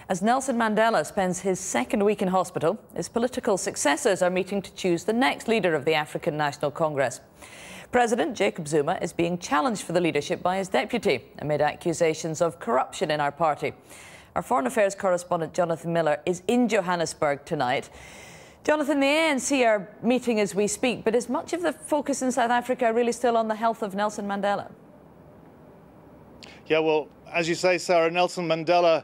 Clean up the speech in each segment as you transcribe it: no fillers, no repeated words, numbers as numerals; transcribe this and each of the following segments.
As Nelson Mandela spends his second week in hospital, his political successors are meeting to choose the next leader of the African National Congress. President Jacob Zuma is being challenged for the leadership by his deputy amid accusations of corruption in our party. Our Foreign Affairs correspondent Jonathan Miller is in Johannesburg tonight. Jonathan, the ANC are meeting as we speak, but is much of the focus in South Africa really still on the health of Nelson Mandela? Yeah, well, as you say, Sarah, Nelson Mandela,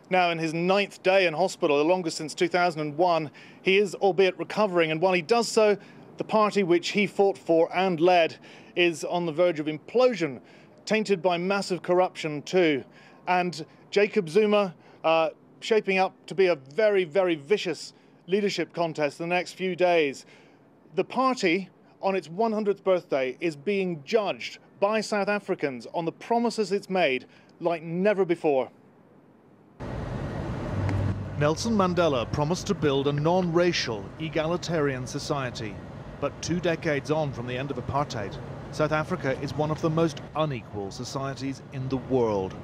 now in his 9th day in hospital, the longest since 2001, he is, albeit recovering, and while he does so, the party which he fought for and led is on the verge of implosion, tainted by massive corruption too. And Jacob Zuma shaping up to be a very, very vicious leadership contest in the next few days. The party, on its 100th birthday, is being judged by South Africans on the promises it's made like never before. Nelson Mandela promised to build a non-racial, egalitarian society. But 2 decades on from the end of apartheid, South Africa is one of the most unequal societies in the world.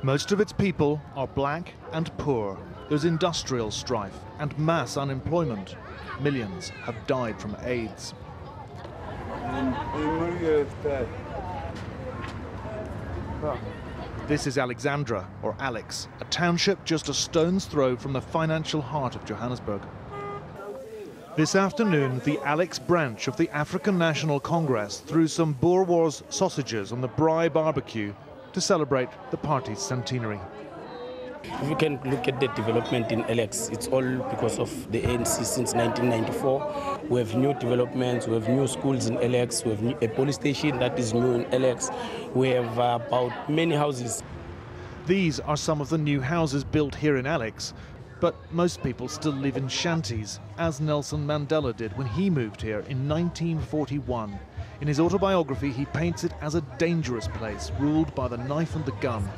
Most of its people are black and poor. There's industrial strife and mass unemployment. Millions have died from AIDS. This is Alexandra, or Alex, a township just a stone's throw from the financial heart of Johannesburg. This afternoon, the Alex branch of the African National Congress threw some Boer Wars sausages on the Braai barbecue to celebrate the party's centenary. If you can look at the development in Alex, it's all because of the ANC since 1994. We have new developments, we have new schools in Alex, we have a police station that is new in Alex. We have about many houses. These are some of the new houses built here in Alex, but most people still live in shanties, as Nelson Mandela did when he moved here in 1941. In his autobiography, he paints it as a dangerous place, ruled by the knife and the gun.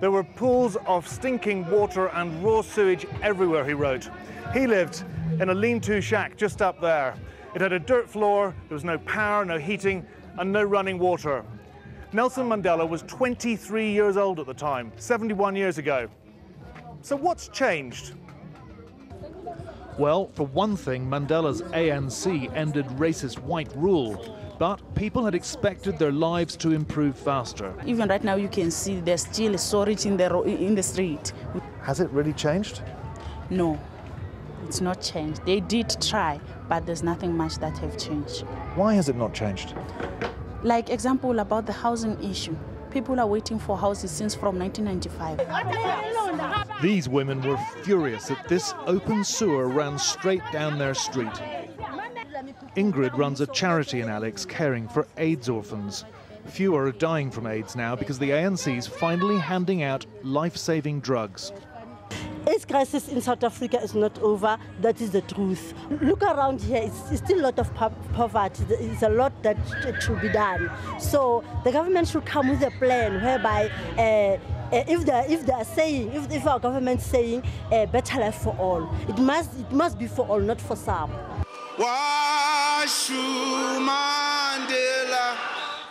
There were pools of stinking water and raw sewage everywhere, he wrote. He lived in a lean-to shack just up there. It had a dirt floor, there was no power, no heating, and no running water. Nelson Mandela was 23 years old at the time, 71 years ago. So what's changed? Well, for one thing, Mandela's ANC ended racist white rule. But people had expected their lives to improve faster. Even right now you can see there's still storage in the street. Has it really changed? No, it's not changed. They did try, but there's nothing much that have changed. Why has it not changed? Like example about the housing issue. People are waiting for houses since from 1995. These women were furious that this open sewer ran straight down their street. Ingrid runs a charity in Alex caring for AIDS orphans. Fewer are dying from AIDS now because the ANC is finally handing out life-saving drugs. AIDS crisis in South Africa is not over. That is the truth. Look around here, it's still a lot of poverty. It's a lot that should be done. So the government should come with a plan whereby if our government is saying better life for all, it must be for all, not for some.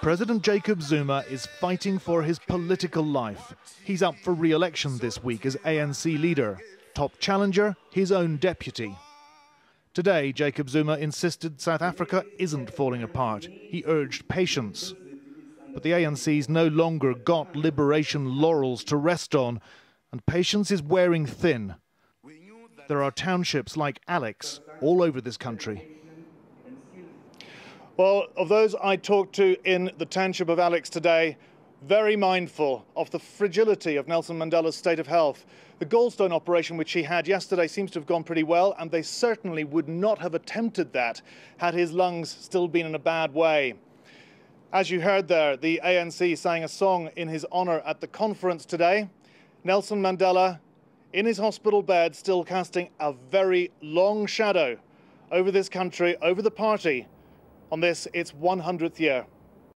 President Jacob Zuma is fighting for his political life. He's up for re-election this week as ANC leader. Top challenger, his own deputy. Today, Jacob Zuma insisted South Africa isn't falling apart. He urged patience. But the ANC's no longer got liberation laurels to rest on, and patience is wearing thin. There are townships like Alex all over this country. Well, of those I talked to in the township of Alex today, very mindful of the fragility of Nelson Mandela's state of health. The gallstone operation which he had yesterday seems to have gone pretty well, and they certainly would not have attempted that had his lungs still been in a bad way. As you heard there, the ANC sang a song in his honour at the conference today. Nelson Mandela, in his hospital bed, still casting a very long shadow over this country, over the party, on this, its 100th year.